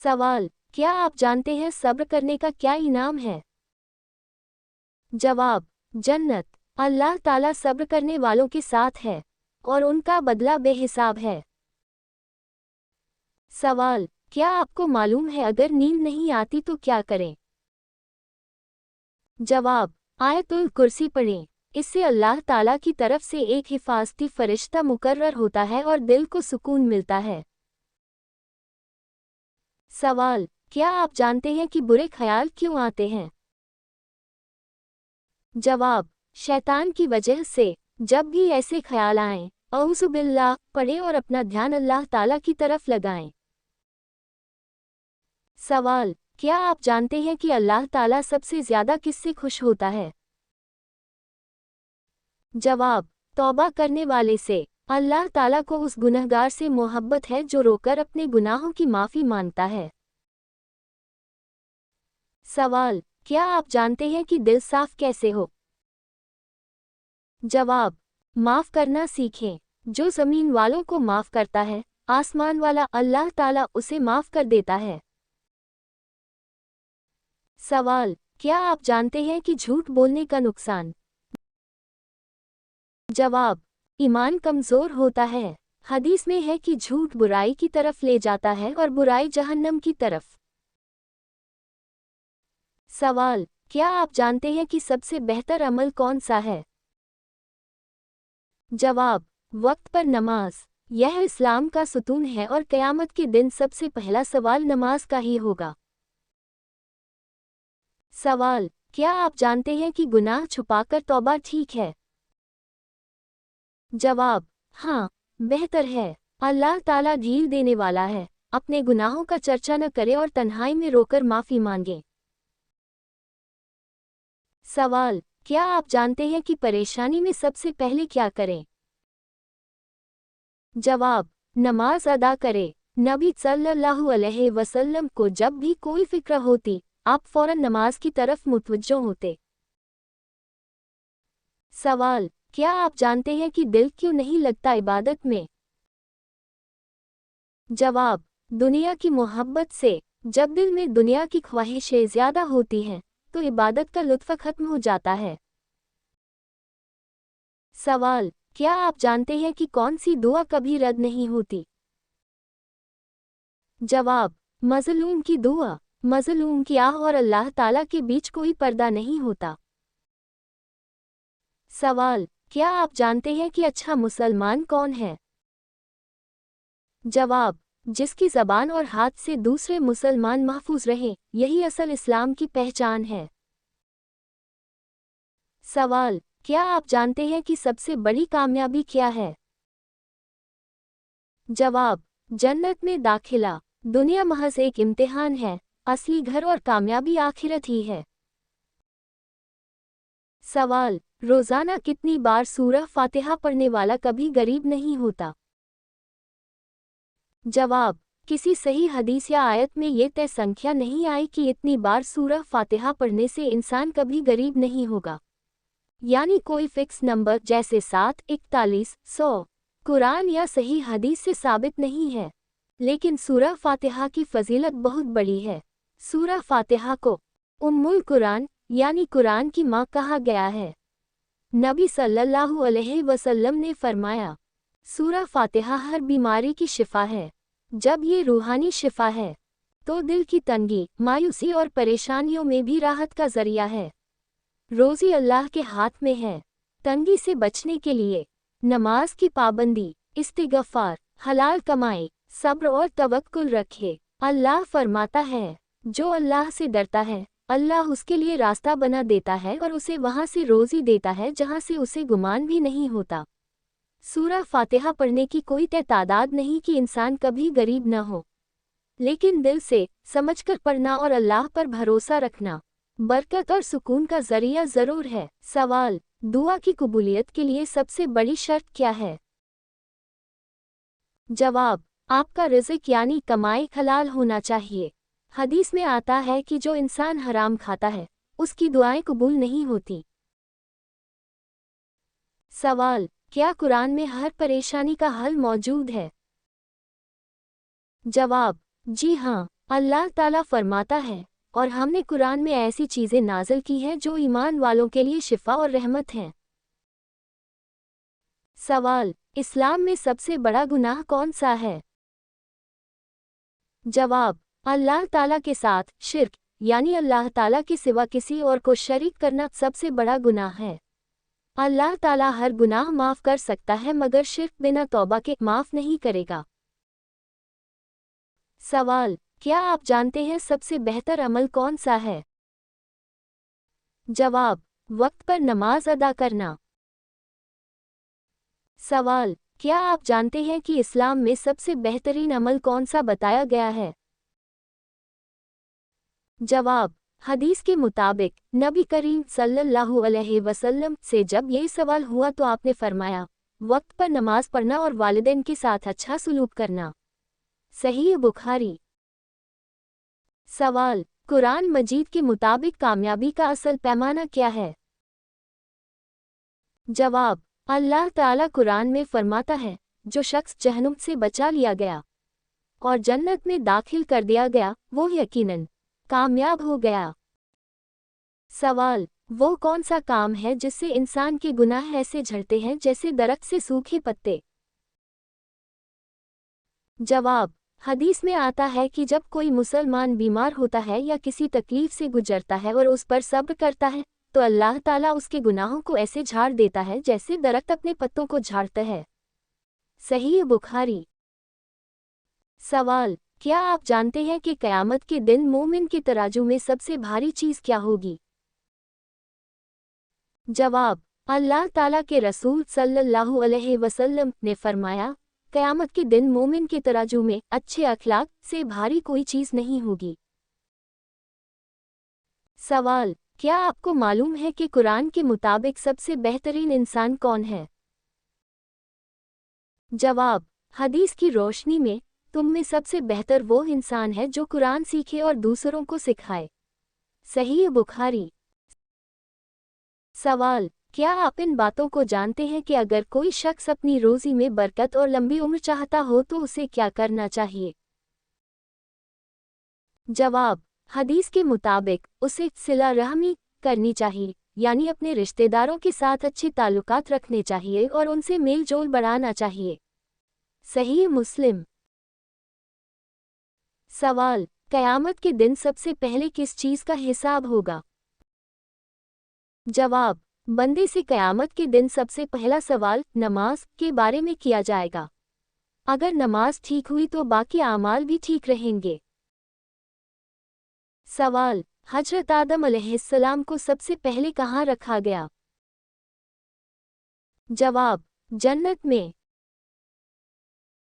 सवाल, क्या आप जानते हैं सब्र करने का क्या इनाम है? जवाब, जन्नत। अल्लाह ताला सब्र करने वालों के साथ है और उनका बदला बेहिसाब है। सवाल, क्या आपको मालूम है अगर नींद नहीं आती तो क्या करें? जवाब, आयतुल कुर्सी पढ़ें। इससे अल्लाह ताला की तरफ से एक हिफाजती फरिश्ता मुकर्रर होता है और दिल को सुकून मिलता है। सवाल, क्या आप जानते हैं कि बुरे ख्याल क्यों आते हैं? जवाब, शैतान की वजह से। जब भी ऐसे ख्याल आएं, औज़ु बिल्लाह पढ़ें और अपना ध्यान अल्लाह ताला की तरफ लगाएं। सवाल, क्या आप जानते हैं कि अल्लाह ताला सबसे ज़्यादा किससे खुश होता है? जवाब, तौबा करने वाले से। अल्लाह ताला को उस गुनहगार से मोहब्बत है जो रोकर अपने गुनाहों की माफ़ी मांगता है। सवाल, क्या आप जानते हैं कि दिल साफ कैसे हो? जवाब, माफ़ करना सीखें। जो ज़मीन वालों को माफ़ करता है, आसमान वाला अल्लाह ताला उसे माफ़ कर देता है। सवाल, क्या आप जानते हैं कि झूठ बोलने का नुकसान? जवाब, ईमान कमज़ोर होता है। हदीस में है कि झूठ बुराई की तरफ ले जाता है और बुराई जहन्नम की तरफ। सवाल, क्या आप जानते हैं कि सबसे बेहतर अमल कौन सा है? जवाब, वक्त पर नमाज। यह इस्लाम का सुतून है और क़यामत के दिन सबसे पहला सवाल नमाज का ही होगा। सवाल, क्या आप जानते हैं कि गुनाह छुपाकर तौबा ठीक है? जवाब, हाँ, बेहतर है। अल्लाह ताला ढील देने वाला है। अपने गुनाहों का चर्चा न करें और तन्हाई में रोकर माफ़ी मांगें। सवाल, क्या आप जानते हैं कि परेशानी में सबसे पहले क्या करें? जवाब, नमाज अदा करें। नबी सल्लल्लाहु अलैहि वसल्लम को जब भी कोई फिक्र होती, आप फौरन नमाज की तरफ मुतवज्जो होते। सवाल, क्या आप जानते हैं कि दिल क्यों नहीं लगता इबादत में? जवाब, दुनिया की मोहब्बत से। जब दिल में दुनिया की ख्वाहिशें ज़्यादा होती हैं, तो इबादत का लुत्फ़ ख़त्म हो जाता है। सवाल, क्या आप जानते हैं कि कौन सी दुआ कभी रद्द नहीं होती? जवाब, मज़लूम की दुआ। मज़लूम की आह और अल्लाह ताला के बीच कोई पर्दा नहीं होता। सवाल, क्या आप जानते हैं कि अच्छा मुसलमान कौन है? जवाब, जिसकी ज़बान और हाथ से दूसरे मुसलमान महफूज रहें, यही असल इस्लाम की पहचान है। सवाल, क्या आप जानते हैं कि सबसे बड़ी कामयाबी क्या है? जवाब, जन्नत में दाखिला। दुनिया महज एक इम्तिहान है, असली घर और कामयाबी आखिरत ही है। सवाल, रोज़ाना कितनी बार सूरह फातिहा पढ़ने वाला कभी गरीब नहीं होता? जवाब, किसी सही हदीस या आयत में ये तय संख्या नहीं आई कि इतनी बार सूरह फातिहा पढ़ने से इंसान कभी गरीब नहीं होगा। यानी कोई फिक्स नंबर जैसे 7, 41, 100 कुरान या सही हदीस से साबित नहीं है। लेकिन सूरह फातिहा की फजीलत बहुत बड़ी है। सूरह फातिहा को उम्मुल कुरान यानी कुरान की माँ कहा गया है। नबी सल्लल्लाहु अलैहि वसल्लम ने फरमाया, सूरह फातिहा हर बीमारी की शिफा है। जब ये रूहानी शिफा है, तो दिल की तंगी, मायूसी और परेशानियों में भी राहत का जरिया है। रोज़ी अल्लाह के हाथ में है। तंगी से बचने के लिए नमाज की पाबंदी, इस्तिग़फ़ार, हलाल कमाई, सब्र और तवक्कुल रखे। अल्लाह फरमाता है, जो अल्लाह से डरता है, अल्लाह उसके लिए रास्ता बना देता है और उसे वहाँ से रोज़ी देता है जहाँ से उसे गुमान भी नहीं होता। सूरह फातिहा पढ़ने की कोई तय तादाद नहीं कि इंसान कभी गरीब न हो, लेकिन दिल से समझकर पढ़ना और अल्लाह पर भरोसा रखना बरकत और सुकून का जरिया ज़रूर है। सवाल, दुआ की कबूलियत के लिए सबसे बड़ी शर्त क्या है? जवाब, आपका रिज़्क़ यानी कमाई हलाल होना चाहिए। हदीस में आता है कि जो इंसान हराम खाता है, उसकी दुआएं कबूल नहीं होती। सवाल, क्या कुरान में हर परेशानी का हल मौजूद है? जवाब, जी हाँ, اللہ ताला फरमाता है, और हमने कुरान में ऐसी चीज़ें नाज़िल की हैं जो ईमान वालों के लिए शिफा और रहमत हैं। सवाल, इस्लाम में सबसे बड़ा गुनाह कौन सा है? जवाब, अल्लाह ताला के साथ शिर्क, यानी अल्लाह ताला के सिवा किसी और को शरीक करना सबसे बड़ा गुनाह है। अल्लाह ताला हर गुनाह माफ़ कर सकता है मगर शिर्क बिना तौबा के माफ़ नहीं करेगा। सवाल, क्या आप जानते हैं सबसे बेहतर अमल कौन सा है? जवाब, वक्त पर नमाज अदा करना। सवाल, क्या आप जानते हैं कि इस्लाम में सबसे बेहतरीन अमल कौन सा बताया गया है? जवाब, हदीस के मुताबिक नबी करीम सल्लल्लाहु अलैहि वसल्लम से जब ये सवाल हुआ तो आपने फरमाया, वक्त पर नमाज पढ़ना और वालिदैन के साथ अच्छा सलूक करना। सहीह बुखारी। सवाल, कुरान मजीद के मुताबिक कामयाबी का असल पैमाना क्या है? जवाब, अल्लाह ताला कुरान में फरमाता है, जो शख्स जहन्नुम से बचा लिया गया और जन्नत में दाखिल कर दिया गया वो यकीनन कामयाब हो गया। सवाल, वो कौन सा काम है जिससे इंसान के गुनाह ऐसे झड़ते हैं जैसे दरख्त से सूखे पत्ते? जवाब, हदीस में आता है कि जब कोई मुसलमान बीमार होता है या किसी तकलीफ से गुजरता है और उस पर सब्र करता है तो अल्लाह ताला उसके गुनाहों को ऐसे झाड़ देता है जैसे दरख्त अपने पत्तों को झाड़ता है। सहीह बुखारी। सवाल, क्या आप जानते हैं कि क़यामत के दिन मोमिन के तराजू में सबसे भारी चीज़ क्या होगी? जवाब, अल्लाह ताला के रसूल सल्लल्लाहु अलैहि वसल्लम ने फरमाया, क़यामत के दिन मोमिन के तराजू में अच्छे अखलाक से भारी कोई चीज़ नहीं होगी। सवाल, क्या आपको मालूम है कि कुरान के मुताबिक सबसे बेहतरीन इंसान कौन है? जवाब, हदीस की रोशनी में तुम में सबसे बेहतर वो इंसान है जो कुरान सीखे और दूसरों को सिखाए। सहीह बुखारी। सवाल, क्या आप इन बातों को जानते हैं कि अगर कोई शख्स अपनी रोज़ी में बरकत और लंबी उम्र चाहता हो तो उसे क्या करना चाहिए? जवाब, हदीस के मुताबिक उसे सिला रहमी करनी चाहिए, यानी अपने रिश्तेदारों के साथ अच्छे ताल्लुकात रखने चाहिए और उनसे मेल जोल बढ़ाना चाहिए। सहीह मुस्लिम। सवाल, क़यामत के दिन सबसे पहले किस चीज़ का हिसाब होगा? जवाब, बंदे से क़यामत के दिन सबसे पहला सवाल नमाज के बारे में किया जाएगा। अगर नमाज ठीक हुई तो बाकी आमाल भी ठीक रहेंगे। सवाल, हज़रत आदम अलैहिस्सलाम को सबसे पहले कहाँ रखा गया? जवाब, जन्नत में।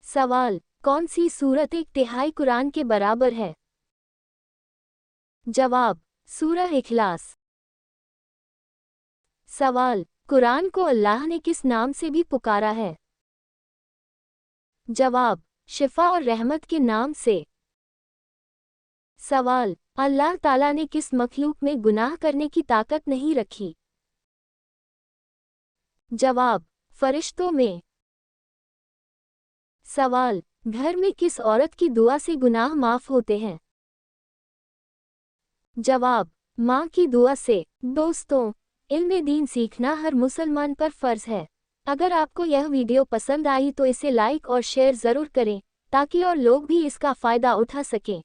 सवाल, कौन सी सूरत 1/3 कुरान के बराबर है? जवाब, सूरह इखलास। सवाल, कुरान को अल्लाह ने किस नाम से भी पुकारा है? जवाब, शिफा और रहमत के नाम से। सवाल, अल्लाह ताला ने किस मखलूक में गुनाह करने की ताकत नहीं रखी? जवाब, फरिश्तों में। सवाल, घर में किस औरत की दुआ से गुनाह माफ होते हैं? जवाब, माँ की दुआ से। दोस्तों, इल्म दीन सीखना हर मुसलमान पर फ़र्ज़ है। अगर आपको यह वीडियो पसंद आई तो इसे लाइक और शेयर ज़रूर करें ताकि और लोग भी इसका फ़ायदा उठा सकें।